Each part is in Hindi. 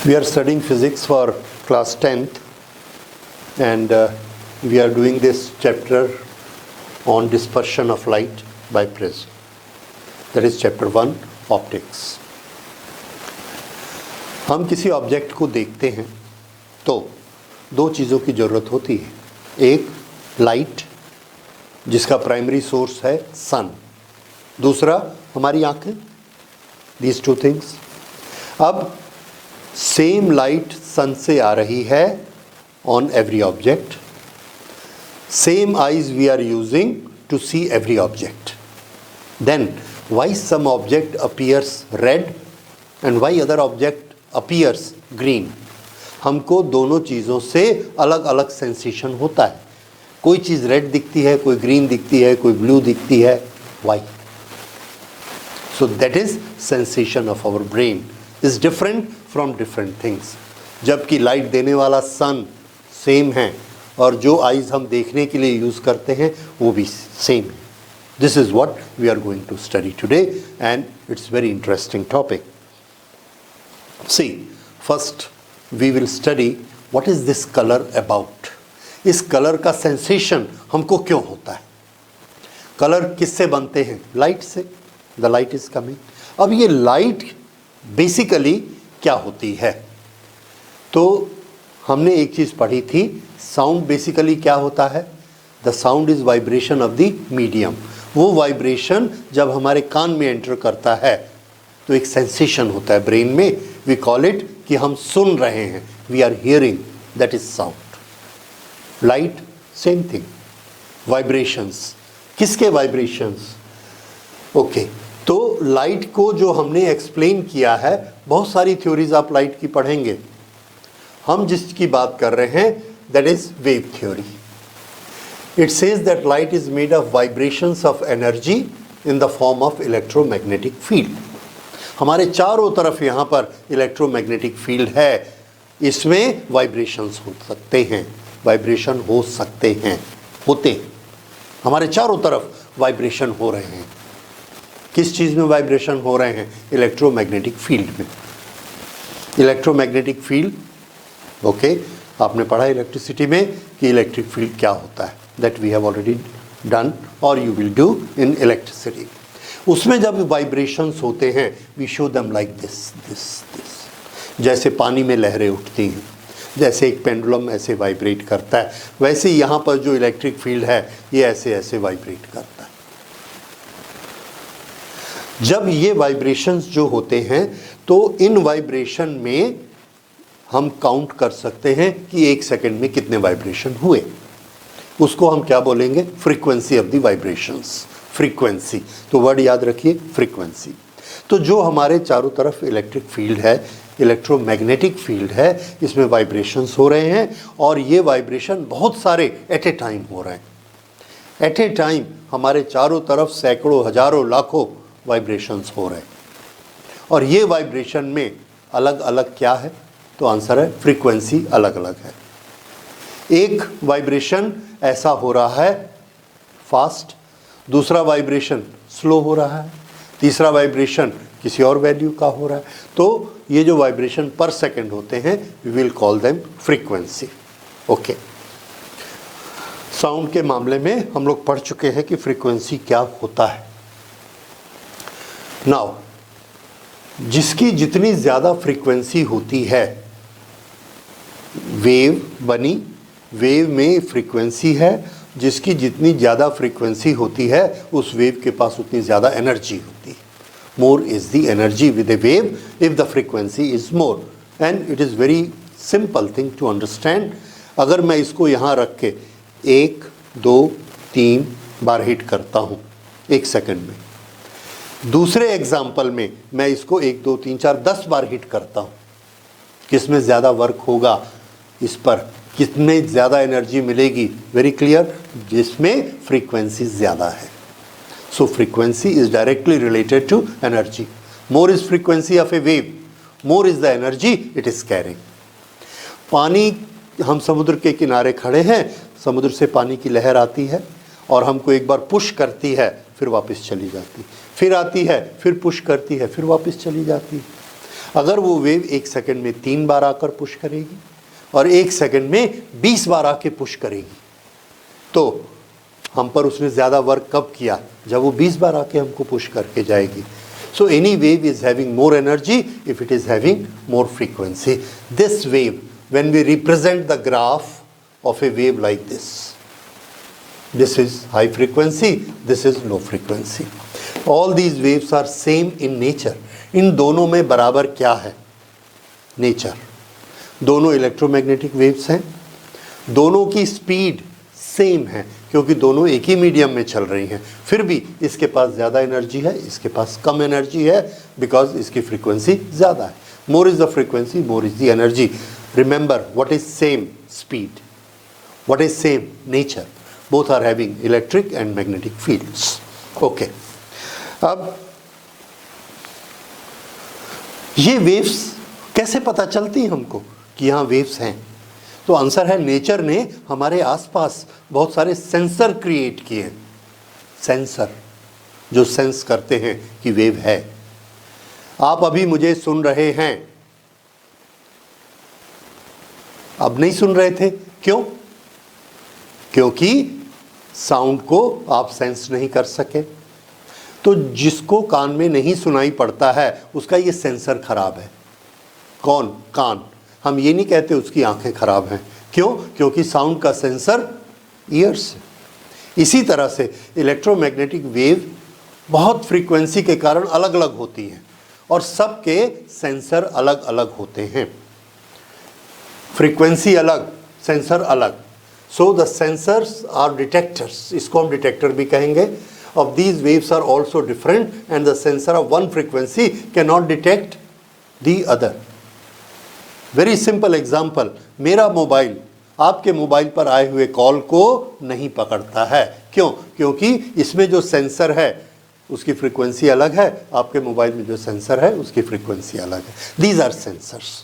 We are studying physics for class 10th and we are doing this chapter on dispersion of light by prism. That is chapter 1 optics. हम किसी ऑब्जेक्ट को देखते हैं तो दो चीज़ों की ज़रूरत होती है. एक लाइट जिसका प्राइमरी सोर्स है सन, दूसरा हमारी आंखें. These two things. अब सेम लाइट सन से आ रही है on every object. Same eyes we are using to see every object. Then why some object appears red and why other object appears green. हमको दोनों चीज़ों से अलग अलग सेंसेशन होता है. कोई चीज़ रेड दिखती है, कोई ग्रीन दिखती है, कोई ब्लू दिखती है. Y? So that is sensation of our brain is different from different things. जबकि लाइट देने वाला सन सेम है और जो आइज़ हम देखने के लिए यूज़ करते हैं वो भी सेम है. This is what we are going to study today and it's very interesting topic. See, first we will study what is this color about. इस कलर का सेंसेशन हमको क्यों होता है. कलर किससे बनते हैं? लाइट से. The light is coming. अब ये लाइट बेसिकली क्या होती है? तो हमने एक चीज़ पढ़ी थी, साउंड बेसिकली क्या होता है? The sound is vibration of the medium. वो वाइब्रेशन जब हमारे कान में एंटर करता है तो एक सेंसेशन होता है ब्रेन में. वी कॉल इट कि हम सुन रहे हैं. We are hearing, that is sound. Light same thing. Vibrations. किसके वाइब्रेशंस? ओके. तो लाइट को जो हमने एक्सप्लेन किया है, बहुत सारी थ्योरीज आप लाइट की पढ़ेंगे. हम जिसकी बात कर रहे हैं that is wave theory. It says that light is made of vibrations of energy in the form of electromagnetic field. हमारे चारों तरफ यहाँ पर इलेक्ट्रोमैग्नेटिक फील्ड है. इसमें वाइब्रेशंस हो सकते हैं, वाइब्रेशन हो सकते हैं, होते हैं. हमारे चारों तरफ वाइब्रेशन हो रहे हैं. किस चीज़ में वाइब्रेशन हो रहे हैं? इलेक्ट्रोमैग्नेटिक फील्ड में. इलेक्ट्रोमैग्नेटिक फील्ड, ओके, आपने पढ़ा इलेक्ट्रिसिटी में कि इलेक्ट्रिक फील्ड क्या होता है. That we have already done और you will do in electricity. उसमें जब वाइब्रेशंस होते हैं we show them like this this this. जैसे पानी में लहरें उठती हैं, जैसे एक पेंडुलम ऐसे वाइब्रेट करता है, वैसे यहाँ पर जो इलेक्ट्रिक फील्ड है ये ऐसे ऐसे वाइब्रेट करता है. जब ये वाइब्रेशंस जो होते हैं तो इन वाइब्रेशन में हम काउंट कर सकते हैं कि एक सेकंड में कितने वाइब्रेशन हुए. उसको हम क्या बोलेंगे? Frequency of the vibrations. Frequency. तो वर्ड याद रखिए, फ्रीक्वेंसी. तो जो हमारे चारों तरफ इलेक्ट्रिक फील्ड है, इलेक्ट्रोमैग्नेटिक फील्ड है, इसमें वाइब्रेशंस हो रहे हैं और ये वाइब्रेशन बहुत सारे एट ए टाइम हो रहे हैं. एट ए टाइम हमारे चारों तरफ सैकड़ों, हजारों, लाखों वाइब्रेशंस हो रहे हैं. और ये वाइब्रेशन में अलग अलग क्या है? तो आंसर है फ्रीक्वेंसी अलग अलग है. एक वाइब्रेशन ऐसा हो रहा है फास्ट, दूसरा वाइब्रेशन स्लो हो रहा है, तीसरा वाइब्रेशन किसी और वैल्यू का हो रहा है. तो ये जो वाइब्रेशन पर सेकंड होते हैं we will call them frequency. Okay. Sound के मामले में हम लोग पढ़ चुके हैं कि फ्रीक्वेंसी क्या होता है. नाउ जिसकी जितनी ज़्यादा फ्रीक्वेंसी होती है, वेव बनी, वेव में फ्रीक्वेंसी है. जिसकी जितनी ज़्यादा फ्रीक्वेंसी होती है उस वेव के पास उतनी ज़्यादा एनर्जी होती है. More is the energy with a wave if the frequency is more. And it is very simple thing to understand. अगर मैं इसको यहाँ रख के 1, 2, 3 बार हिट करता हूँ एक सेकंड में, दूसरे एग्जाम्पल में मैं इसको 1, 2, 3, 4, 10 बार हिट करता हूँ, किस में ज़्यादा वर्क होगा, इस पर कितने ज़्यादा एनर्जी मिलेगी? वेरी क्लियर, जिसमें फ्रीक्वेंसी ज़्यादा है. So frequency is directly related to energy. More is frequency of a wave, more is the energy it is carrying. पानी, हम समुद्र के किनारे खड़े हैं, समुद्र से पानी की लहर आती है और हमको एक बार पुश करती है, फिर वापस चली जाती, फिर आती है, फिर पुश करती है, फिर वापस चली जाती है. अगर वो वेव 1 सेकंड में 3 बार आकर पुश करेगी और 1 सेकंड में 20 बार आके पुश करेगी, तो हम पर उसने ज़्यादा वर्क कब किया? जब वो 20 बार आके हमको पुश करके जाएगी. So any wave is having more energy if it is having more frequency. This wave, when we represent the graph of a wave like this is high frequency, this is low frequency. All these waves are same in nature. इन दोनों में बराबर क्या है? नेचर. दोनों इलेक्ट्रोमैग्नेटिक वेव्स हैं, दोनों की स्पीड सेम है क्योंकि दोनों एक ही मीडियम में चल रही हैं. फिर भी इसके पास ज़्यादा एनर्जी है, इसके पास कम एनर्जी है, बिकॉज इसकी फ्रीक्वेंसी ज़्यादा है. More is the frequency, more is the energy. Remember, what is same? Speed. What is same? Nature. Both are having electric and magnetic fields. Okay, अब ये वेव्स कैसे पता चलती हैं हमको कि यहाँ वेव्स हैं? तो आंसर है, नेचर ने हमारे आसपास बहुत सारे सेंसर क्रिएट किए. सेंसर जो सेंस करते हैं कि वेव है. आप अभी मुझे सुन रहे हैं, अब नहीं सुन रहे थे. क्यों? क्योंकि साउंड को आप सेंस नहीं कर सके. तो जिसको कान में नहीं सुनाई पड़ता है उसका ये सेंसर खराब है. कौन? कान. हम ये नहीं कहते उसकी आंखें खराब हैं. क्यों? क्योंकि साउंड का सेंसर ईयर्स है. इसी तरह से इलेक्ट्रोमैग्नेटिक वेव बहुत फ्रीक्वेंसी के कारण अलग अलग होती हैं और सबके सेंसर अलग अलग होते हैं. फ्रीक्वेंसी अलग, सेंसर अलग. So the sensors are detectors, इसको हम डिटेक्टर भी कहेंगे. of these waves are also different and the sensor of one frequency cannot detect the other. Very simple example, मेरा मोबाइल आपके मोबाइल पर आए हुए कॉल को नहीं पकड़ता है. क्यों? क्योंकि इसमें जो सेंसर है उसकी फ्रीक्वेंसी अलग है, आपके मोबाइल में जो सेंसर है उसकी फ्रीक्वेंसी अलग है. These are sensors.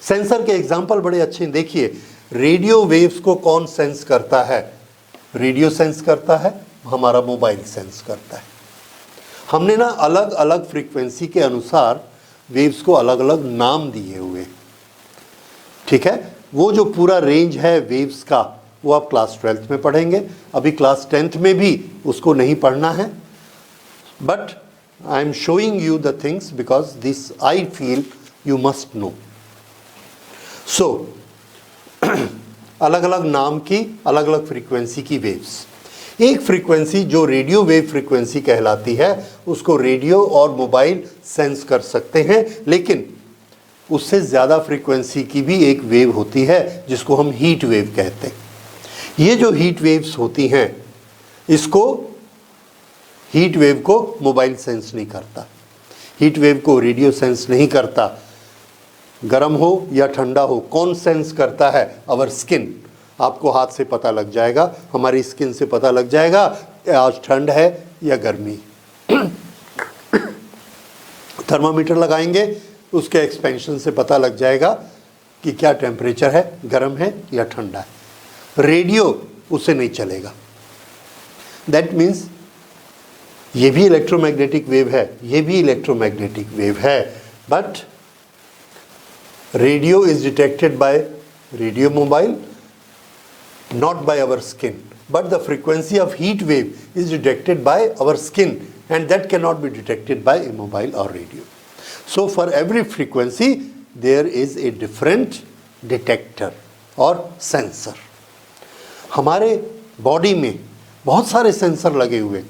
सेंसर के एग्जाम्पल बड़े अच्छे. देखिए, रेडियो वेव्स को कौन सेंस करता है? रेडियो सेंस करता है, हमारा मोबाइल सेंस करता है. हमने ना अलग अलग फ्रीक्वेंसी के अनुसार वेव्स को अलग अलग नाम दिए हुए. ठीक है, वो जो पूरा रेंज है वेव्स का वो आप क्लास 12th में पढ़ेंगे. अभी क्लास 10th में भी उसको नहीं पढ़ना है. But I am showing you the things because this I feel you must know. So अलग अलग नाम की अलग अलग फ्रीक्वेंसी की वेव्स. एक फ्रीक्वेंसी जो रेडियो वेव फ्रीक्वेंसी कहलाती है उसको रेडियो और मोबाइल सेंस कर सकते हैं, लेकिन उससे ज़्यादा फ्रीक्वेंसी की भी एक वेव होती है जिसको हम हीट वेव कहते हैं. ये जो हीट वेव्स होती हैं, इसको हीट वेव को मोबाइल सेंस नहीं करता, हीट वेव को रेडियो सेंस नहीं करता. गर्म हो या ठंडा हो, कौन सेंस करता है? Our skin. आपको हाथ से पता लग जाएगा, हमारी स्किन से पता लग जाएगा आज ठंड है या गर्मी. थर्मामीटर लगाएंगे, उसके एक्सपेंशन से पता लग जाएगा कि क्या टेम्परेचर है, गर्म है या ठंडा है. रेडियो उससे नहीं चलेगा. दैट मीन्स ये भी इलेक्ट्रोमैग्नेटिक वेव है, ये भी इलेक्ट्रोमैग्नेटिक वेव है, but radio is detected by radio mobile, not by our skin, but the frequency of heat wave is detected by our skin and that cannot be detected by a mobile or radio. So for every frequency there is a different detector or sensor. हमारे बॉडी में बहुत सारे सेंसर लगे हुए,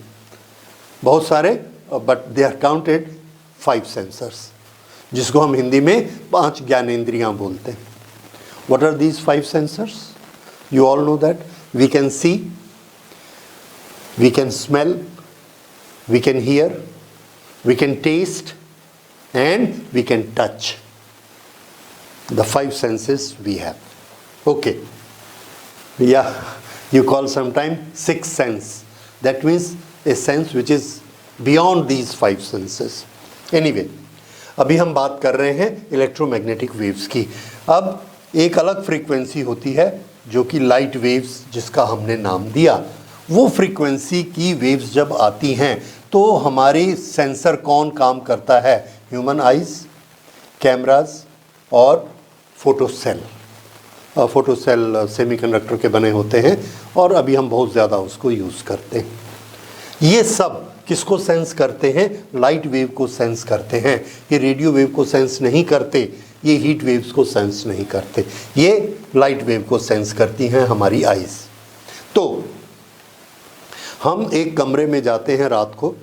बहुत सारे, but they are counted 5 sensors, जिसको हम हिंदी में 5 ज्ञानेंद्रियां बोलते हैं. What are these 5 sensors? You all know that. We can see, we can smell, we can hear, we can taste, and we can touch. The 5 senses we have. Okay. Yeah, you call sometime 6th sense. That means a sense which is beyond these 5 senses. Anyway, अभी हम बात कर रहे हैं इलेक्ट्रोमैग्नेटिक वेव्स की. अब एक अलग फ्रीक्वेंसी होती है जो कि लाइट वेव्स, जिसका हमने नाम दिया. वो फ्रीक्वेंसी की वेव्स जब आती हैं तो हमारी सेंसर कौन काम करता है? ह्यूमन आइज, कैमरास और photo cell. Photo cell semiconductor के बने होते हैं और अभी हम बहुत ज़्यादा उसको यूज़ करते हैं। ये सब किसको सेंस करते हैं? लाइट वेव को सेंस करते हैं। ये रेडियो वेव को सेंस नहीं करते, ये हीट वेव्स को सेंस नहीं करते, ये लाइट वेव को सेंस करती हैं हमारी आइज़। तो हम एक कमरे में जाते हैं रात को,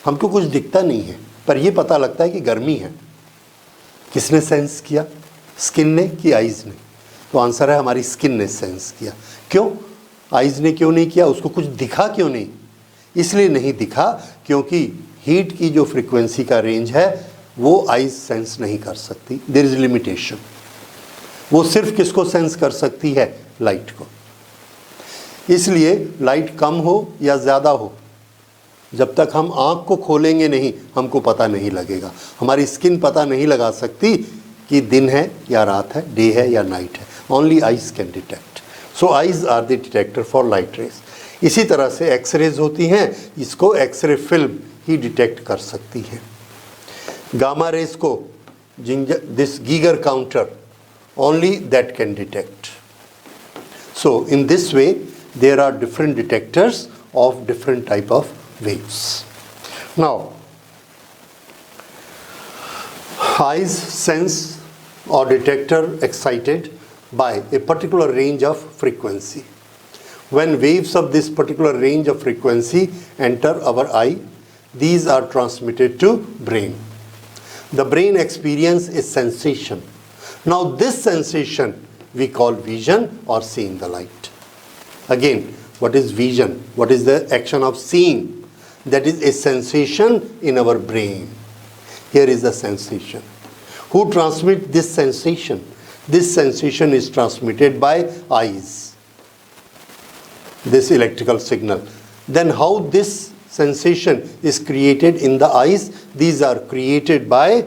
हमको कुछ दिखता नहीं है पर ये पता लगता है कि गर्मी है। किसने सेंस किया? स्किन ने कि आइज़ ने? तो आंसर है हमारी स्किन ने सेंस किया। क्यों? आइज़ ने क्यों नहीं किया? उसको कुछ दिखा क्यों नहीं? इसलिए नहीं दिखा क्योंकि हीट की जो फ्रीक्वेंसी का रेंज है वो आइज़ सेंस नहीं कर सकती। There is limitation. वो सिर्फ किसको सेंस कर सकती है? लाइट को। इसलिए लाइट कम हो या ज़्यादा हो, जब तक हम आँख को खोलेंगे नहीं हमको पता नहीं लगेगा। हमारी स्किन पता नहीं लगा सकती कि दिन है या रात है, डे है या नाइट है। Only eyes can detect. So eyes are the detector for light rays. इसी तरह से एक्सरेज होती हैं, इसको एक्सरे फिल्म ही डिटेक्ट कर सकती है। गामा रेज को this Geiger counter only that can detect. So in this way there are different detectors of different type of waves. Now, eyes sense or detector excited by a particular range of frequency. When waves of this particular range of frequency enter our eye, these are transmitted to brain. The brain experiences a sensation. Now this sensation we call vision or seeing the light. Again, what is vision? What is the action of seeing? That is a sensation in our brain. Here is the sensation. Who transmits this sensation? This sensation is transmitted by eyes. This electrical signal. Then how this sensation is created in the eyes? These are created by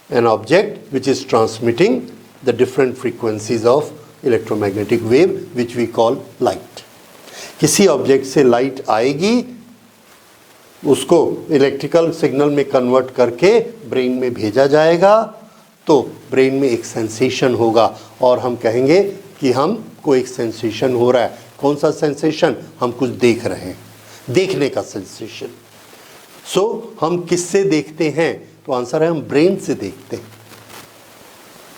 an object which is transmitting the different frequencies of electromagnetic wave which we call light. किसी ऑब्जेक्ट से लाइट आएगी, उसको इलेक्ट्रिकल सिग्नल में कन्वर्ट करके ब्रेन में भेजा जाएगा, तो ब्रेन में एक सेंसेशन होगा और हम कहेंगे कि हमको एक सेंसेशन हो रहा है। कौन सा सेंसेशन? हम कुछ देख रहे हैं, देखने का सेंसेशन। सो हम किससे देखते हैं? तो आंसर है हम ब्रेन से देखते हैं।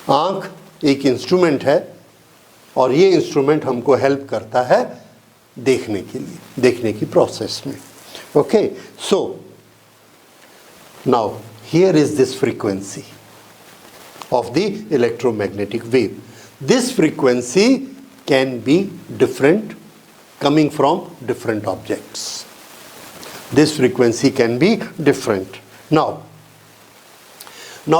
आँख एक इंस्ट्रूमेंट है और ये इंस्ट्रूमेंट हमको हेल्प करता है देखने के लिए, देखने की प्रोसेस में। Okay, so now here is this frequency of the electromagnetic wave. This frequency can be different coming from different objects. This frequency can be different. Now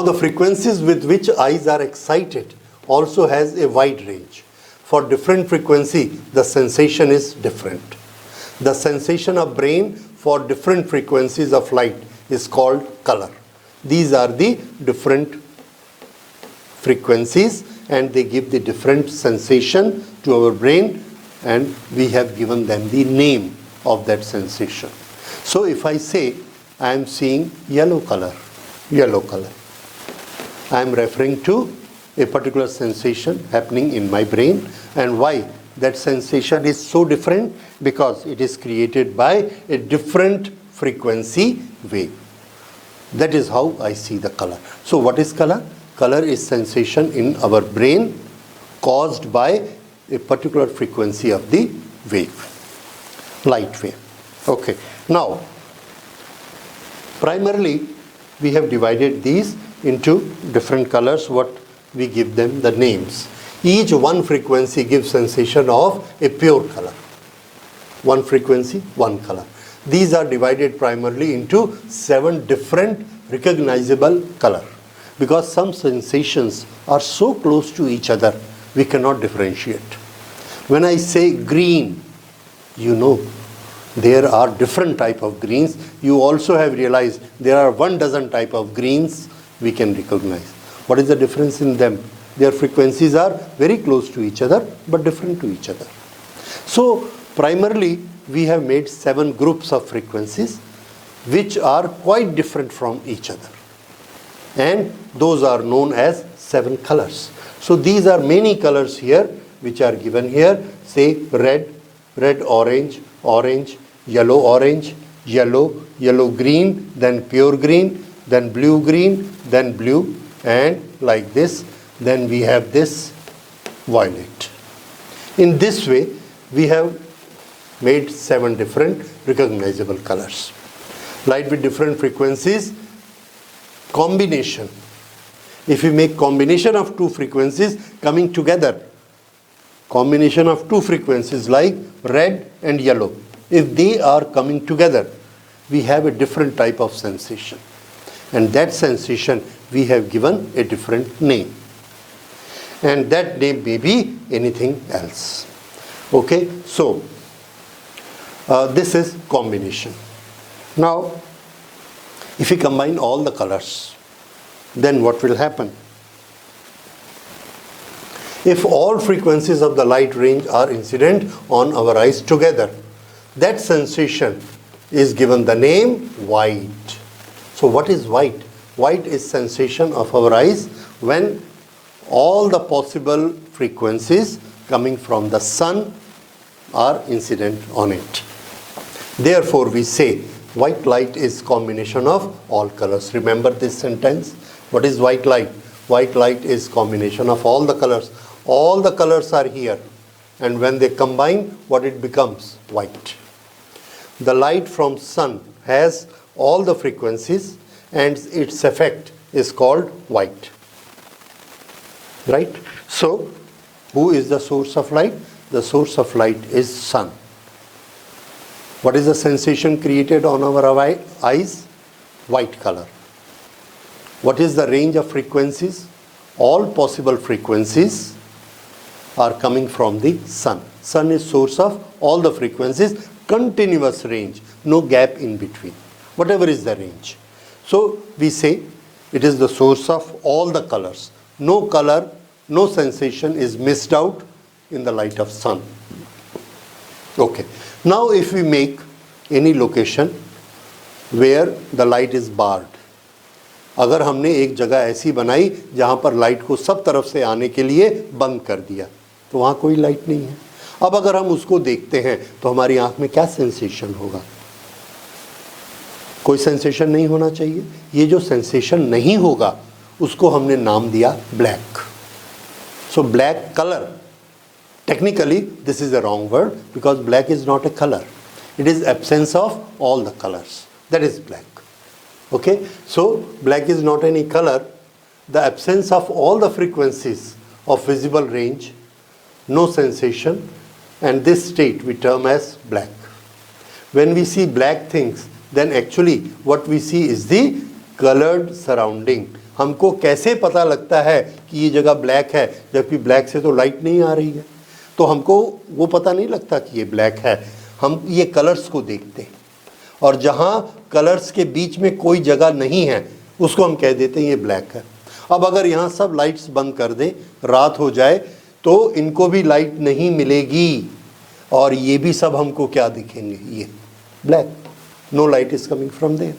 the frequencies with which eyes are excited also has a wide range. For different frequency, the sensation is different. The sensation of brain for different frequencies of light is called color. These are the different frequencies and they give the different sensation to our brain, and we have given them the name of that sensation. So if I say I am seeing yellow color, I am referring to a particular sensation happening in my brain. And why that sensation is so different? Because it is created by a different frequency wave. That is how I see the color. So what is color? Color is sensation in our brain caused by a particular frequency of the wave, light wave. Okay, now primarily we have divided these into different colors. What we give them the names. Each one frequency gives sensation of a pure color. One frequency, one color. These are divided primarily into 7 different recognizable color, because some sensations are so close to each other we cannot differentiate. When I say green, you know there are different type of greens. You also have realized there are 12 type of greens we can recognize. What is the difference in them? Their frequencies are very close to each other but different to each other. So primarily we have made 7 groups of frequencies which are quite different from each other. and those are known as 7 colors. So these are many colors here which are given here. Say red, red orange, orange, yellow orange, yellow, yellow green, then pure green, then blue, and like this. Then we have this violet. In this way, we have made 7 different recognizable colors. Light with different frequencies, combination. If we make combination of 2 frequencies coming together, combination of 2 frequencies like red and yellow, if they are coming together, we have a different type of sensation. And that sensation we have given a different name. And that name may be anything else. Okay, so this is combination. Now, if we combine all the colors, then what will happen? If all frequencies of the light range are incident on our eyes together, that sensation is given the name white. So what is white? White is sensation of our eyes when all the possible frequencies coming from the sun are incident on it. Therefore, we say white light is combination of all colors. Remember this sentence. What is white light? White light is combination of all the colors. All the colors are here, and when they combine, what it becomes? White. The light from sun has all the frequencies, and its effect is called white. Right? So, who is the source of light? The source of light is sun. What is the sensation created on our eyes? White color. What is the range of frequencies? All possible frequencies are coming from the sun. Sun is source of all the frequencies, continuous range, no gap in between, whatever is the range. So we say it is the source of all the colors. No color, no sensation is missed out in the light of sun. Okay. Now if we make any location where the light is barred, अगर हमने एक जगह ऐसी बनाई जहाँ पर लाइट को सब तरफ से आने के लिए बंद कर दिया, तो वहाँ कोई लाइट नहीं है. अब अगर हम उसको देखते हैं तो हमारी आंख में क्या सेंसेशन होगा? कोई सेंसेशन नहीं होना चाहिए. ये जो सेंसेशन नहीं होगा उसको हमने नाम दिया black. So black colour, technically this is a wrong word because black is not a color. It is absence of all the colors. That is black. Okay, so black is not any color. The absence of all the frequencies of visible range, no sensation, and this state we term as black. When we see black things, then actually what we see is the colored surrounding. हमको कैसे पता लगता है कि ये जगह ब्लैक है जबकि ब्लैक से तो लाइट नहीं आ रही है? तो हमको वो पता नहीं लगता कि ये ब्लैक है. हम ये कलर्स को देखते हैं, और जहाँ कलर्स के बीच में कोई जगह नहीं है उसको हम कह देते हैं ये ब्लैक है. अब अगर यहाँ सब लाइट्स बंद कर दें, रात हो जाए, तो इनको भी लाइट नहीं मिलेगी और ये भी सब हमको क्या दिखेंगे? ये black. No light is coming from there.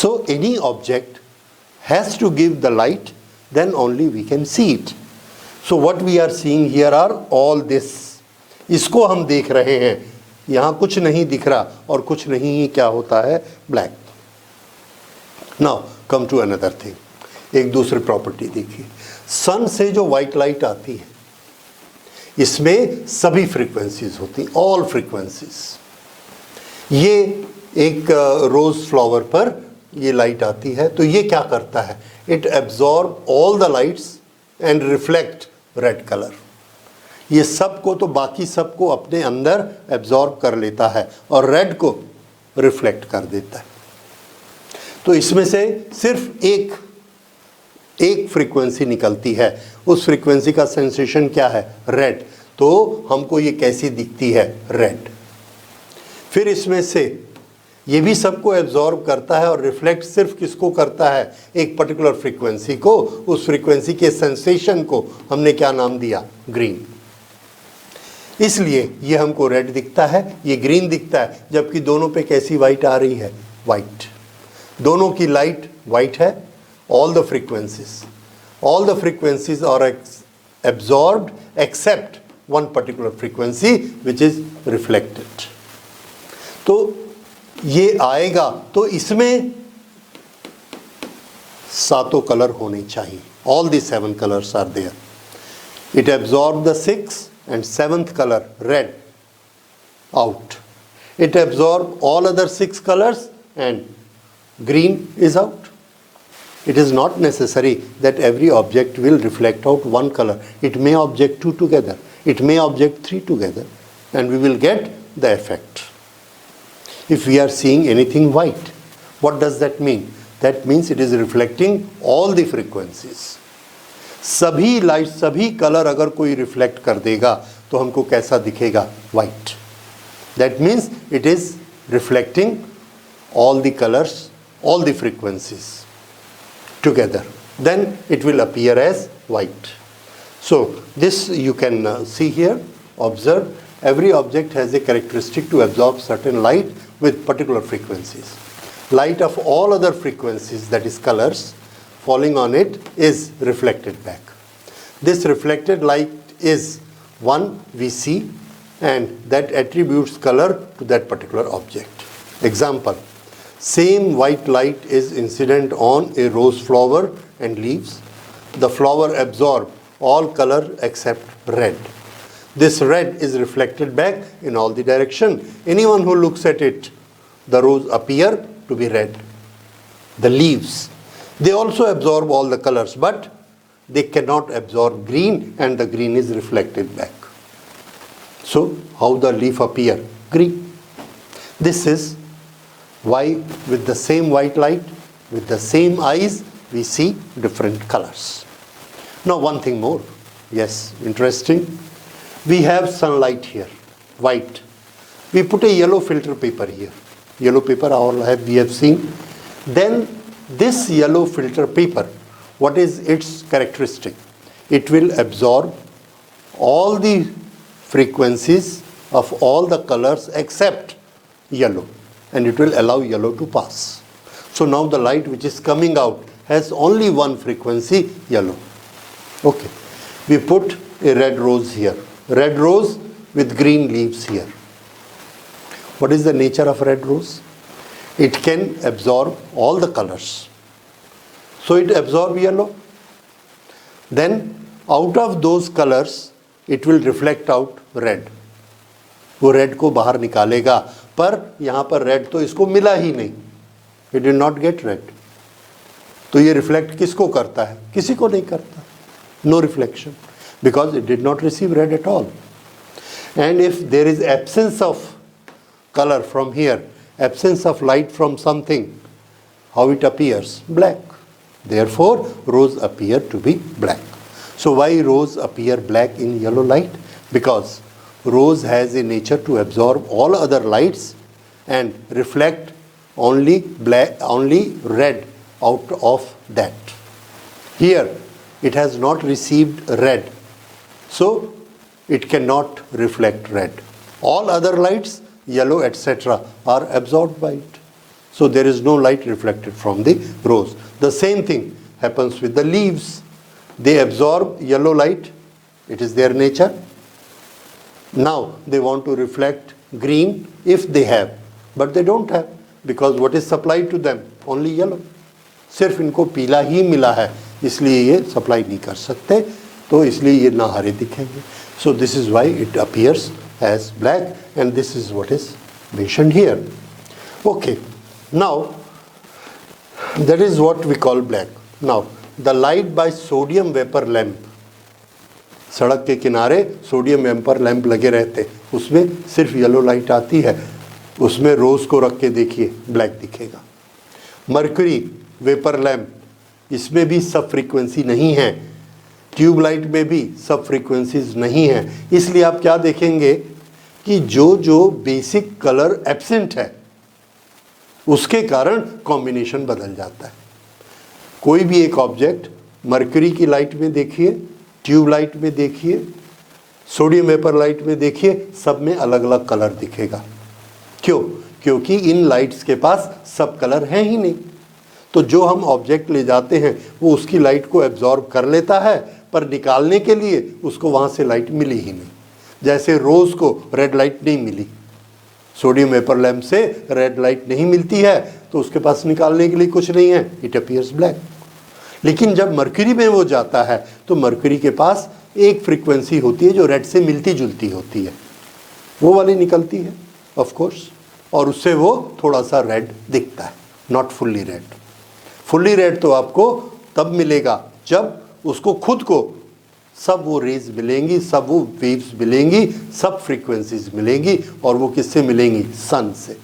So any object has to give the light, then only we can see it. So what we are seeing here are all this. इसको हम देख रहे हैं, यहाँ कुछ नहीं दिख रहा और कुछ नहीं ही क्या होता है? Black. Now come to another thing. एक दूसरी प्रॉपर्टी देखिए. सन से जो वाइट लाइट आती है इसमें सभी फ्रीक्वेंसीज होती, ऑल फ्रीक्वेंसीज. ये एक रोज फ्लावर पर ये लाइट आती है, तो ये क्या करता है? It absorb all the lights and reflect red colour. ये सब को तो बाकी सब को अपने अंदर एब्जॉर्ब कर लेता है और रेड को रिफ्लेक्ट कर देता है. तो इसमें से सिर्फ एक फ्रीक्वेंसी निकलती है. उस फ्रीक्वेंसी का सेंसेशन क्या है? रेड. तो हमको ये कैसी दिखती है? रेड. फिर इसमें से ये भी सबको एब्जॉर्ब करता है और रिफ्लेक्ट सिर्फ किसको करता है? एक पर्टिकुलर फ्रीक्वेंसी को. उस फ्रीक्वेंसी के सेंसेशन को हमने क्या नाम दिया? ग्रीन. इसलिए ये हमको रेड दिखता है, ये ग्रीन दिखता है, जबकि दोनों पे कैसी वाइट आ रही है? वाइट. दोनों की लाइट वाइट है all the frequencies. All the frequencies are absorbed except one particular frequency which is reflected. तो ये आएगा तो इसमें सातों कलर होने चाहिए. All the 7 colors are there. It absorbs the 6th and 7th color, red, out. It absorbs all other 6 colors and green is out. It is not necessary that every object will reflect out one color. It may object 2 together. It may object 3 together, and we will get the effect. If we are seeing anything white, what does that mean? That means it is reflecting all the frequencies. सभी लाइट, सभी कलर अगर कोई रिफ्लेक्ट कर देगा तो हमको कैसा दिखेगा? White. That means it is reflecting all the colors, all the frequencies together. Then it will appear as white. So this you can see here, observe. Every object has a characteristic to absorb certain light with particular frequencies. Light of all other frequencies, that is colors, falling on it is reflected back. This reflected light is one we see, and that attributes color to that particular object. Example, same white light is incident on a rose flower and leaves. The flower absorbs all color except red. This red is reflected back in all the direction. Anyone who looks at it, the rose appear to be red. The leaves, they also absorb all the colors, but they cannot absorb green, and the green is reflected back. So how the leaf appear? Green. This is why with the same white light, with the same eyes, we see different colors. Now one thing more. Yes, interesting. We have sunlight here, white. We put a yellow filter paper here. Yellow paper we have seen. Then this yellow filter paper, what is its characteristic? It will absorb all the frequencies of all the colors except yellow, and it will allow yellow to pass. So now the light which is coming out has only one frequency, yellow. Okay. We put a red rose here. Red rose with green leaves here. What is the nature of red rose? It can absorb all the colors. So it absorbs yellow. Then out of those colors, it will reflect out red. वो red को बाहर निकालेगा, पर यहाँ पर red तो इसको मिला ही नहीं. It did not get red. तो ये reflect किसको करता है? किसी को नहीं करता. No reflection, because it did not receive red at all. And if there is absence of color from here, absence of light from something, how it appears? Black. Therefore, rose appear to be black. So why rose appear black in yellow light? Because rose has a nature to absorb all other lights and reflect only black, only red out of that. Here, it has not received red, so it cannot reflect red. All other lights, yellow, etc., are absorbed by it. So there is no light reflected from the rose. The same thing happens with the leaves. They absorb yellow light. It is their nature. Now they want to reflect green if they have, but they don't have, because what is supplied to them? Only yellow. सिर्फ इनको पीला ही मिला है, इसलिए ये सप्लाई नहीं कर सकते, तो इसलिए ये ना हरे दिखेंगे. So this is why it appears as black, and this is what is mentioned here. Okay, now that is what we call black. Now the light by sodium vapor lamp, सड़क के किनारे सोडियम वेपर लैंप लगे रहते, उसमें सिर्फ येलो लाइट आती है, उसमें रोज को रख के देखिए ब्लैक दिखेगा. मर्क्यूरी वेपर लैंप, इसमें भी सब फ्रीक्वेंसी नहीं है. ट्यूबलाइट में भी सब फ्रीक्वेंसीज नहीं है. इसलिए आप क्या देखेंगे कि जो जो बेसिक कलर एब्सेंट है उसके कारण कॉम्बिनेशन बदल जाता है. कोई भी एक ऑब्जेक्ट मर्क्यूरी की लाइट में देखिए, ट्यूबलाइट में देखिए, सोडियम वेपर लाइट में देखिए, सब में अलग अलग कलर दिखेगा. क्यों? क्योंकि इन लाइट्स के पास सब कलर हैं ही नहीं. तो जो हम ऑब्जेक्ट ले जाते हैं वो उसकी लाइट को एब्जॉर्ब कर लेता है, पर निकालने के लिए उसको वहाँ से लाइट मिली ही नहीं। जैसे रोज़ को रेड लाइट नहीं मिली, सोडियम वेपर लैम्प से रेड लाइट नहीं मिलती है, तो उसके पास निकालने के लिए कुछ नहीं है, इट अपीयर्स ब्लैक। लेकिन जब मरकरी में वो जाता है तो मरकरी के पास एक फ्रीक्वेंसी होती है जो रेड से मिलती जुलती होती है, वो वाली निकलती है ऑफ कोर्स, और उससे वो थोड़ा सा रेड दिखता है, not fully red. Fully red तो आपको तब मिलेगा जब उसको खुद को सब वो रेज मिलेंगी, सब वो वेव्स मिलेंगी, सब फ्रीक्वेंसीज मिलेंगी, और वो किससे मिलेंगी? सन से।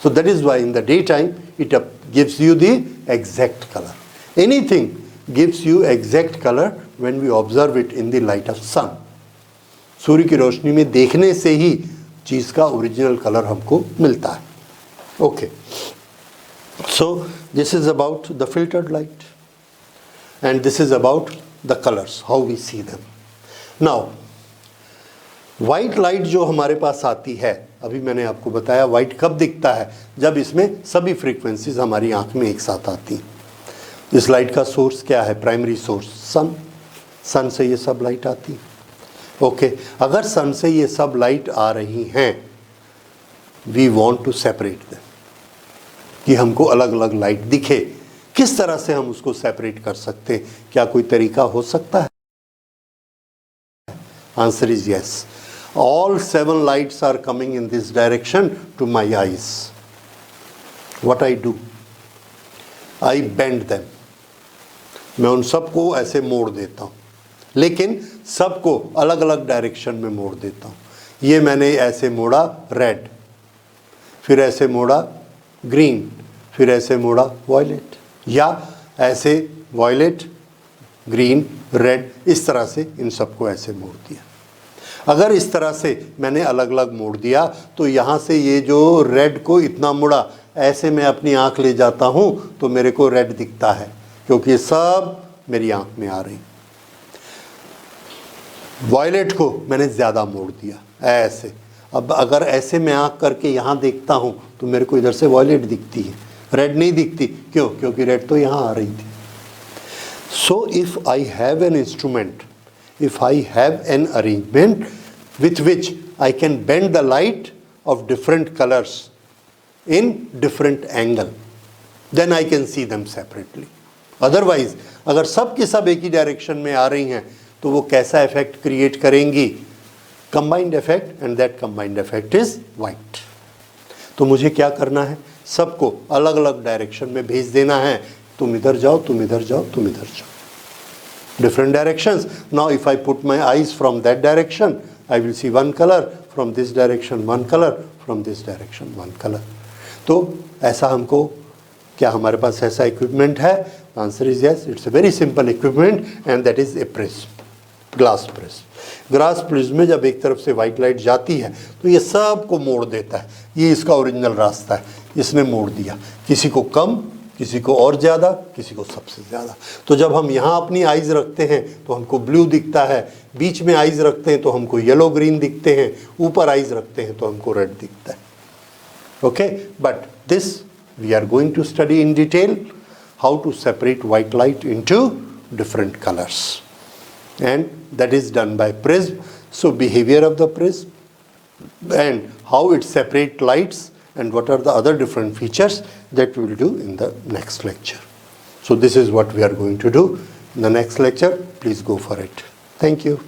So that is why in the day time it gives you the exact colour. Anything gives you exact colour when we observe it in the light of sun. सूर्य की रोशनी में देखने से ही चीज़ का ओरिजिनल कलर हमको मिलता है। Okay, so this is about the filtered light and this is about the colors, how we see them. Now white light जो हमारे पास आती है, अभी मैंने आपको बताया white कब दिखता है? जब इसमें सभी फ्रीक्वेंसीज हमारी आंख में एक साथ आती हैं। इस लाइट का सोर्स क्या है? प्राइमरी सोर्स सन। सन से ये सब लाइट आती है। ओके, अगर सन से ये सब लाइट आ रही हैं, we want to separate them, कि हमको अलग अलग लाइट दिखे। किस तरह से हम उसको सेपरेट कर सकते हैं? क्या कोई तरीका हो सकता है? Answer is yes. All 7 lights are coming in this direction to my eyes. What I do? I bend them. मैं उन सबको ऐसे मोड़ देता हूँ, लेकिन सबको अलग अलग डायरेक्शन में मोड़ देता हूँ। ये मैंने ऐसे मोड़ा रेड, फिर ऐसे मोड़ा ग्रीन, फिर ऐसे मोड़ा वॉयलेट, या ऐसे वॉयलेट, ग्रीन, रेड, इस तरह से इन सबको ऐसे मोड़ दिया। अगर इस तरह से मैंने अलग अलग मोड़ दिया तो यहाँ से ये जो रेड को इतना मुड़ा, ऐसे मैं अपनी आँख ले जाता हूँ तो मेरे को रेड दिखता है, क्योंकि ये सब मेरी आँख में आ रही। वॉयलेट को मैंने ज़्यादा मोड़ दिया ऐसे। अब अगर ऐसे मैं आँख करके यहाँ देखता हूँ तो मेरे को इधर से वॉयलेट दिखती है, रेड नहीं दिखती। क्यों? क्योंकि रेड तो यहाँ आ रही थी। So if I have an instrument, if I have an arrangement with which I can bend the light of different colors in different angle, then I can see them separately. Otherwise, अगर सब की सब एक ही डायरेक्शन में आ रही हैं तो वो कैसा इफेक्ट क्रिएट करेंगी? Combined effect, and that combined effect is white. तो मुझे क्या करना है? सबको अलग अलग डायरेक्शन में भेज देना है। तुम इधर जाओ, तुम इधर जाओ, तुम इधर जाओ, different directions. Now if I put my eyes from that direction, I will see one color, from this direction one color, from this direction one color. तो ऐसा हमको, क्या हमारे पास ऐसा इक्विपमेंट है? Answer is yes. It's a very simple equipment and that is a prism, glass prism. Glass prism में जब एक तरफ से वाइट लाइट जाती है तो ये सब को मोड़ देता है। ये इसका ओरिजिनल रास्ता है, इसने मोड़ दिया, किसी को कम, किसी को और ज़्यादा, किसी को सबसे ज़्यादा। तो जब हम यहाँ अपनी आइज़ रखते हैं तो हमको ब्लू दिखता है, बीच में आइज़ रखते हैं तो हमको येलो ग्रीन दिखते हैं, ऊपर आइज़ रखते हैं तो हमको रेड दिखता है। Okay, but this we are going to study in detail how to separate white light into different colours, and that is done by prism. So behavior of the prism and how it separate lights and what are the other different features, that we will do in the next lecture. So this is what we are going to do in the next lecture. Please go for it. Thank you.